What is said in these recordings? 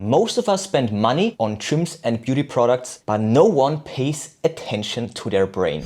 Most of us spend money on gyms and beauty products, but no one pays attention to their brain.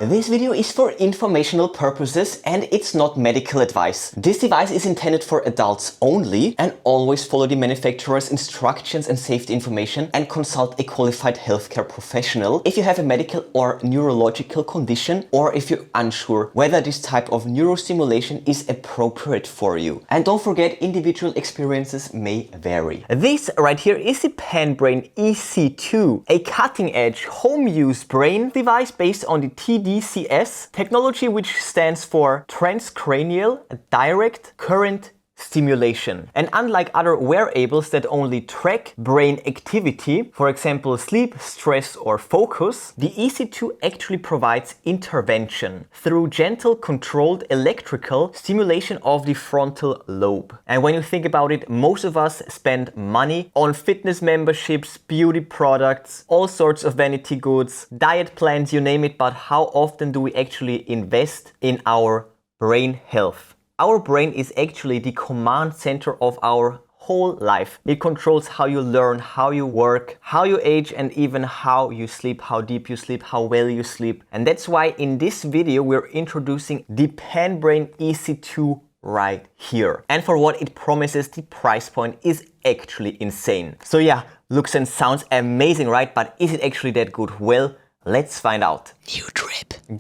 This video is for informational purposes and it's not medical advice. This device is intended for adults only, and always follow the manufacturer's instructions and safety information and consult a qualified healthcare professional if you have a medical or neurological condition, or if you're unsure whether this type of neurostimulation is appropriate for you. And don't forget, individual experiences may vary. This right here is the PanBrain EC2, a cutting-edge home-use brain device based on the tDCS technology, which stands for transcranial direct current stimulation. And unlike other wearables that only track brain activity, for example sleep, stress or focus, the EC2 actually provides intervention through gentle controlled electrical stimulation of the frontal lobe. And when you think about it, most of us spend money on fitness memberships, beauty products, all sorts of vanity goods, diet plans, you name it, but how often do we actually invest in our brain health? Our brain is actually the command center of our whole life. It controls how you learn, how you work, how you age, and even how you sleep, how deep you sleep, how well you sleep. And that's why in this video we're introducing the PanBrain EC2 right here. And for what it promises, the price point is actually insane. So yeah, looks and sounds amazing, right? But is it actually that good? Well, let's find out. New drip.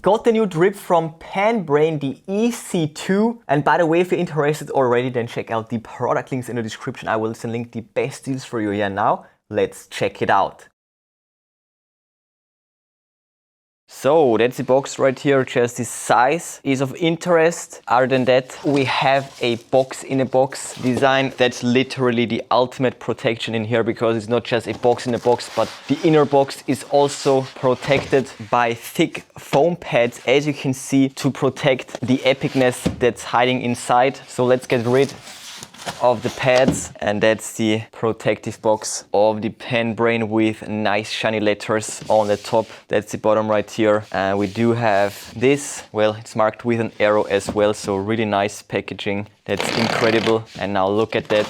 Got the new drip from PanBrain, the EC2. And by the way, if you're interested already, then check out the product links in the description. I will link the best deals for you here now. Let's check it out. So that's the box right here, just the size is of interest. Other than that, we have a box in a box design. That's literally the ultimate protection in here, because it's not just a box in a box, but the inner box is also protected by thick foam pads, as you can see, to protect the epicness that's hiding inside. So let's get rid of the pads, and that's the protective box of the PanBrain with nice shiny letters on the top. That's the bottom right here. And we do have this, well, it's marked with an arrow as well, so really nice packaging. That's incredible. And now look at that.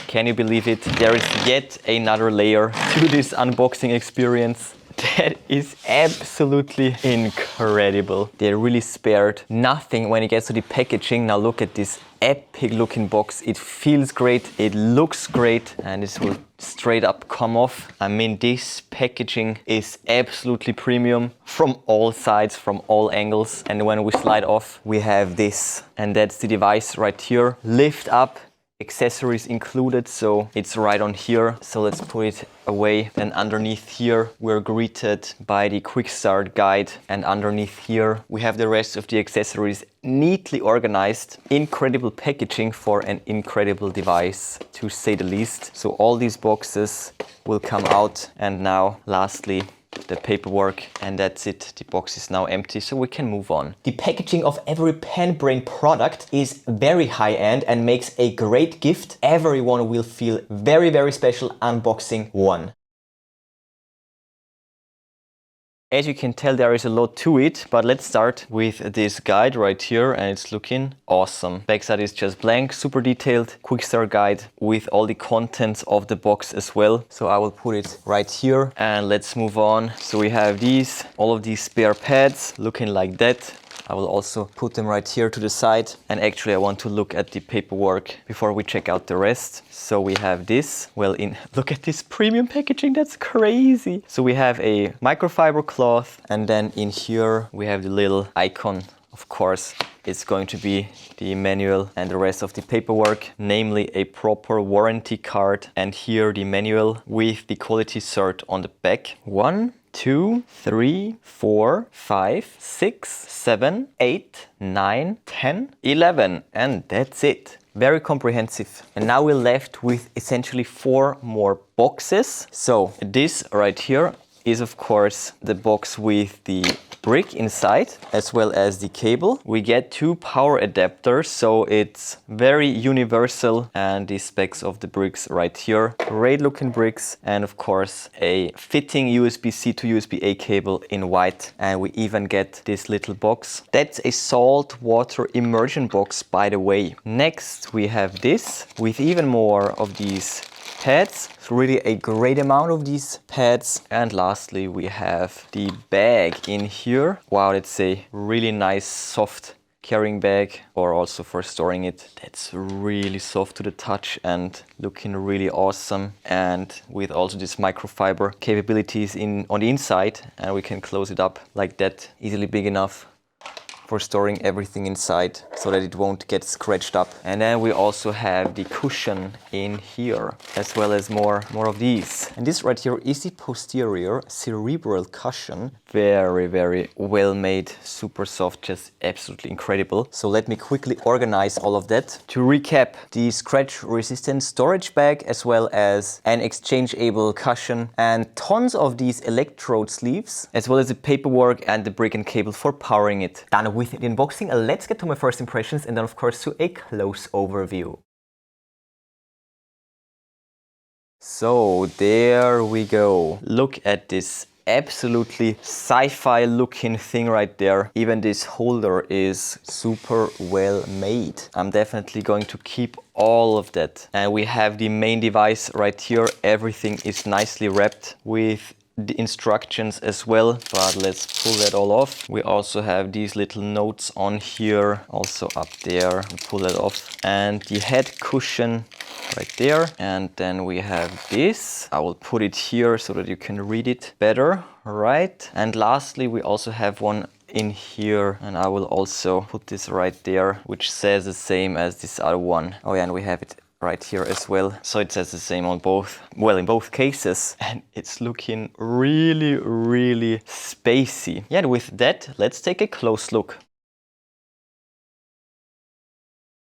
Can you believe it? There is yet another layer to this unboxing experience. That is absolutely incredible. They really spared nothing when it gets to the packaging. Now look at this epic looking box. It feels great, it looks great, and this will straight up come off. I mean, this packaging is absolutely premium from all sides, from all angles. And when we slide off, we have this, and that's the device right here. Lift up, accessories included, so it's right on here. So let's put it away. And underneath here we're greeted by the quick start guide, and underneath here we have the rest of the accessories neatly organized. Incredible packaging for an incredible device, to say the least. So all these boxes will come out, and now lastly the paperwork, and that's it. The box is now empty, so we can move on. The packaging of every PanBrain product is very high-end and makes a great gift. Everyone will feel very, very special unboxing one. As you can tell, there is a lot to it, but let's start with this guide right here, and it's looking awesome. Backside is just blank, super detailed, quick start guide with all the contents of the box as well. So I will put it right here, and let's move on. So we have these, all of these spare pads looking like that. I will also put them right here to the side. And actually I want to look at the paperwork before we check out the rest. So we have this, well, look at this premium packaging, that's crazy. So we have a microfiber cloth, and then in here we have the little icon. Of course, it's going to be the manual and the rest of the paperwork, namely a proper warranty card, and here the manual with the quality cert on the back. 1, 2, 3, 4, 5, 6, 7, 8, 9, 10, 11, and that's it. Very comprehensive. And now we're left with essentially 4 more boxes. So this right here is of course the box with the brick inside, as well as the cable. We get 2 power adapters, so it's very universal, and the specs of the bricks right here. Great looking bricks, and of course a fitting USB-C to USB-A cable in white. And we even get this little box. That's a salt water immersion box, by the way. Next we have this with even more of these pads. It's really a great amount of these pads. And lastly we have the bag in here. Wow, it's a really nice soft carrying bag, or also for storing it. That's really soft to the touch and looking really awesome, and with also this microfiber capabilities on the inside, and we can close it up like that, easily big enough for storing everything inside so that it won't get scratched up. And then we also have the cushion in here, as well as more of these. And this right here is the posterior cerebral cushion. Very, very well made, super soft, just absolutely incredible. So let me quickly organize all of that. To recap, the scratch resistant storage bag, as well as an exchangeable cushion, and tons of these electrode sleeves, as well as the paperwork and the brick and cable for powering it. Done with the unboxing, let's get to my first impressions, and then of course to a close overview. So there we go. Look at this absolutely sci-fi looking thing right there. Even this holder is super well made. I'm definitely going to keep all of that. And we have the main device right here. Everything is nicely wrapped with the instructions as well, but let's pull that all off. We also have these little notes on here, also up there. Pull that off, and the head cushion right there. And then we have this. I will put it here so that you can read it better, right? And lastly, we also have one in here, and I will also put this right there, which says the same as this other one. Oh yeah, and we have it right here as well. So it says the same on both, well, in both cases, and it's looking really, really spacey. Yeah, and with that, let's take a close look.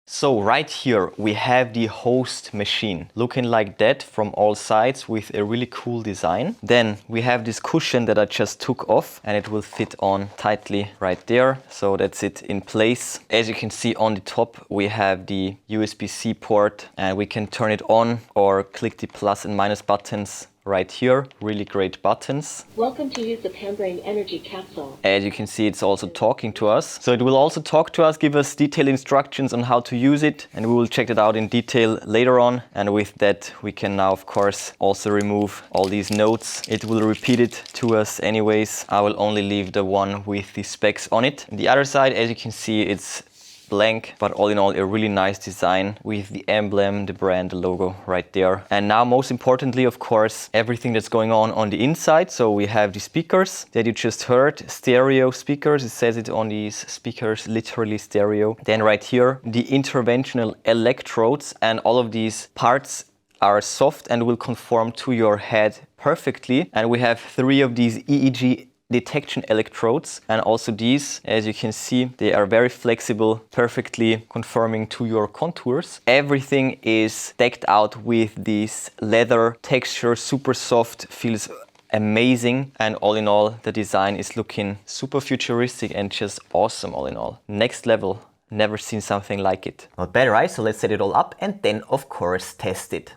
So right here we have the host machine, looking like that from all sides with a really cool design. Then we have this cushion that I just took off, and it will fit on tightly right there. So that's it in place. As you can see on the top, we have the USB-C port, and we can turn it on or click the plus and minus buttons right here. Really great buttons. Welcome to use the PanBrain Energy Capsule. As you can see, it's also talking to us. So it will also talk to us, give us detailed instructions on how to use it, and we will check it out in detail later on. And with that, we can now, of course, also remove all these notes. It will repeat it to us anyways. I will only leave the one with the specs on it. On the other side, as you can see, it's blank, but all in all a really nice design with the emblem, the brand, the logo right there. And now most importantly, of course, everything that's going on the inside. So we have the speakers that you just heard, stereo speakers. It says it on these speakers, literally stereo. Then right here, the interventional electrodes, and all of these parts are soft and will conform to your head perfectly. And we have 3 of these EEG detection electrodes, and also these, as you can see, they are very flexible, perfectly conforming to your contours. Everything is decked out with this leather texture, super soft, feels amazing, and all in all the design is looking super futuristic and just awesome. All in all, next level. Never seen something like it. Not bad, right? So let's set it all up and then of course test it.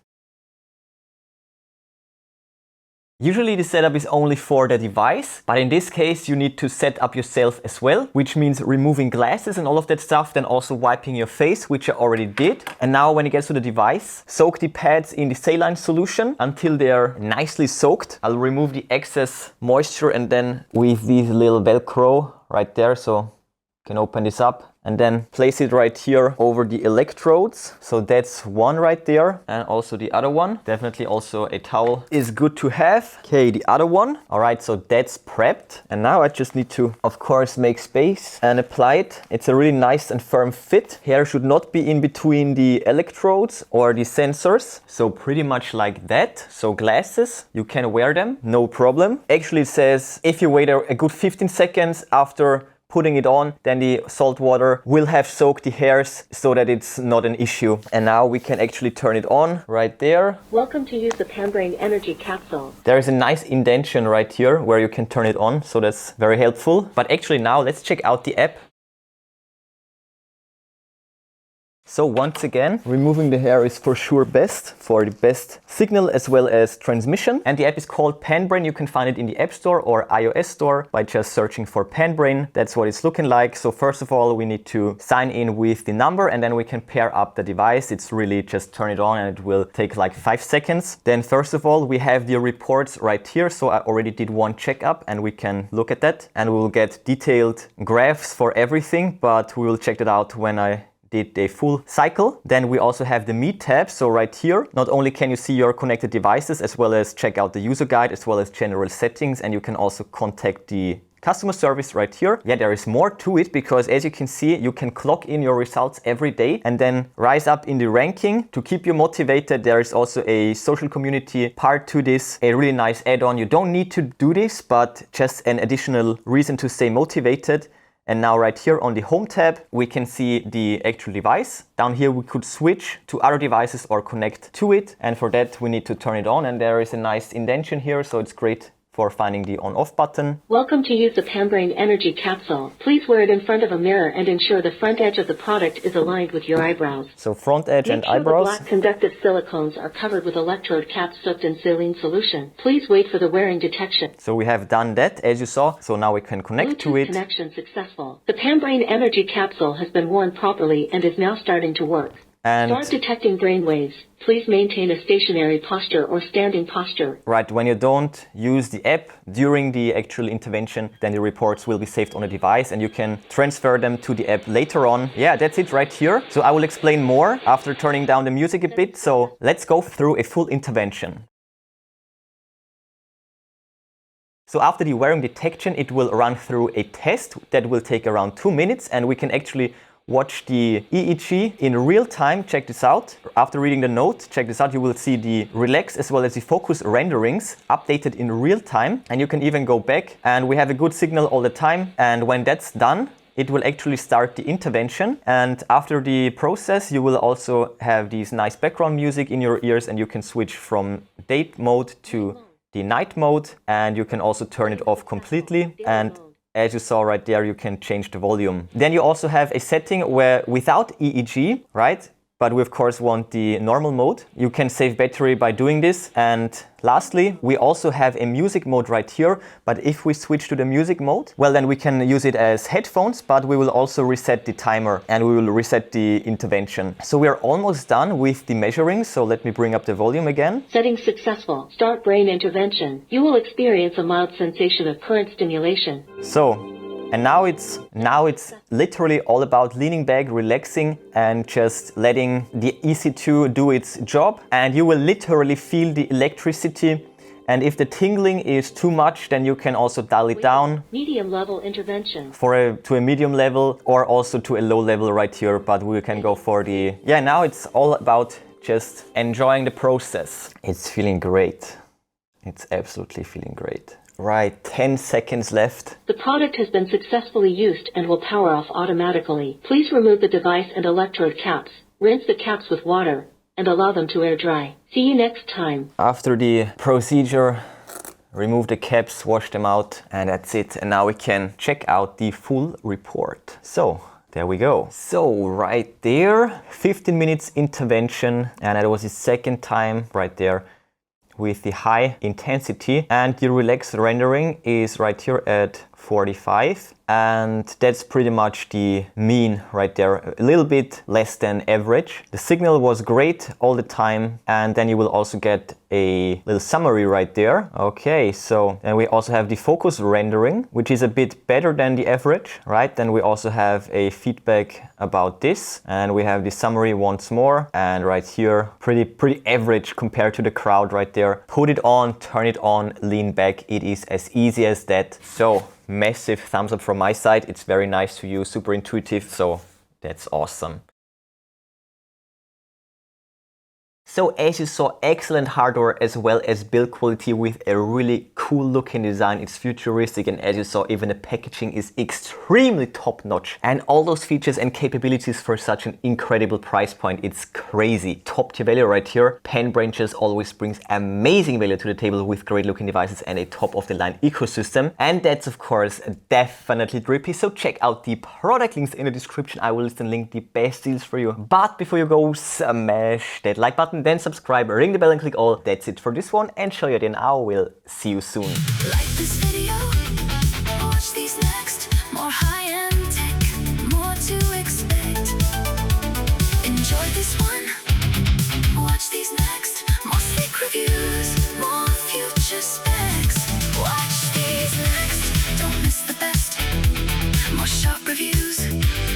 Usually the setup is only for the device, but in this case you need to set up yourself as well, which means removing glasses and all of that stuff, then also wiping your face, which I already did. And now when it gets to the device, soak the pads in the saline solution until they're nicely soaked. I'll remove the excess moisture, and then with this little Velcro right there, so you can open this up, and then place it right here over the electrodes. So that's one right there, and also the other one. Definitely also a towel is good to have. Okay, the other one. All right, so that's prepped. And now I just need to, of course, make space and apply it. It's a really nice and firm fit. Hair should not be in between the electrodes or the sensors. So pretty much like that. So glasses, you can wear them, no problem. Actually it says if you wait a good 15 seconds after putting it on, then the salt water will have soaked the hairs so that it's not an issue. And now we can actually turn it on right there. Welcome to use the PanBrain Energy Capsule. There is a nice indentation right here where you can turn it on, so that's very helpful. But actually now let's check out the app. So once again, removing the hair is for sure best for the best signal as well as transmission. And the app is called PanBrain. You can find it in the App Store or iOS Store by just searching for PanBrain. That's what it's looking like. So first of all, we need to sign in with the number and then we can pair up the device. It's really just turn it on and it will take like 5 seconds. Then first of all, we have the reports right here. So I already did one checkup and we can look at that and we will get detailed graphs for everything, but we will check that out when I did a full cycle. Then we also have the Me tab. So right here, not only can you see your connected devices as well as check out the user guide as well as general settings, and you can also contact the customer service right here. Yeah, there is more to it because as you can see, you can clock in your results every day and then rise up in the ranking to keep you motivated. There is also a social community part to this, a really nice add-on. You don't need to do this, but just an additional reason to stay motivated. And now right here on the Home tab, we can see the actual device. Down here we could switch to other devices or connect to it. And for that we need to turn it on, and there is a nice indentation here, so it's great for finding the on-off button. Welcome to use the PanBrain Energy Capsule. Please wear it in front of a mirror and ensure the front edge of the product is aligned with your eyebrows. So front edge and eyebrows. The black conductive silicones are covered with electrode caps soaked in saline solution. Please wait for the wearing detection. So we have done that, as you saw. So now we can connect to it. Connection successful. The PanBrain Energy Capsule has been worn properly and is now starting to work. And start detecting brainwaves. Please maintain a stationary posture or standing posture. Right, when you don't use the app during the actual intervention, then the reports will be saved on a device and you can transfer them to the app later on. Yeah, that's it right here. So I will explain more after turning down the music a bit. So let's go through a full intervention. So after the wearing detection, it will run through a test that will take around 2 minutes, and we can actually watch the EEG in real time. Check this out. After reading the note, check this out. You will see the relax as well as the focus renderings updated in real time. And you can even go back, and we have a good signal all the time. And when that's done, it will actually start the intervention. And after the process, you will also have these nice background music in your ears, and you can switch from date mode to the night mode. And you can also turn it off completely. And as you saw right there, you can change the volume. Then you also have a setting where without EEG, right? But we of course want the normal mode. You can save battery by doing this. And lastly, we also have a music mode right here. But if we switch to the music mode, well, then we can use it as headphones, but we will also reset the timer and we will reset the intervention. So we are almost done with the measuring. So let me bring up the volume again. Settings successful. Start brain intervention. You will experience a mild sensation of current stimulation. And now it's literally all about leaning back, relaxing, and just letting the EC2 do its job. And you will literally feel the electricity. And if the tingling is too much, then you can also dial it down. Medium level intervention. To a medium level or also to a low level right here. But we can go for the... Yeah, now it's all about just enjoying the process. It's feeling great. It's absolutely feeling great. Right, 10 seconds left. The product has been successfully used and will power off automatically. Please remove the device and electrode caps. Rinse the caps with water and allow them to air dry. See you next time. After the procedure, remove the caps, wash them out, and that's it. And now we can check out the full report. So there we go. So right there, 15 minutes intervention, and that was the second time right there with the high intensity, and the relaxed rendering is right here at 45, and that's pretty much the mean right there, a little bit less than average. The signal was great all the time, and then you will also get a little summary right there. Okay, so then we also have the focus rendering, which is a bit better than the average, right? Then we also have a feedback about this, and we have the summary once more, and right here pretty average compared to the crowd right there. Put it on, turn it on, lean back. It is as easy as that. So massive thumbs up from my side. It's very nice to use, super intuitive, so that's awesome. So as you saw, excellent hardware as well as build quality with a really cool looking design, it's futuristic, and as you saw, even the packaging is extremely top notch. And all those features and capabilities for such an incredible price point, it's crazy. Top tier value right here. PanBrain just always brings amazing value to the table with great looking devices and a top of the line ecosystem. And that's of course definitely drippy. So check out the product links in the description. I will list and link the best deals for you. But before you go, smash that like button, then subscribe, ring the bell and click all. That's it for this one, and show you then I will see you soon. Like this video, watch these next, more high-end tech, more to expect. Enjoy this one, watch these next, more sleek reviews, more future specs. Watch these next, don't miss the best, more sharp reviews.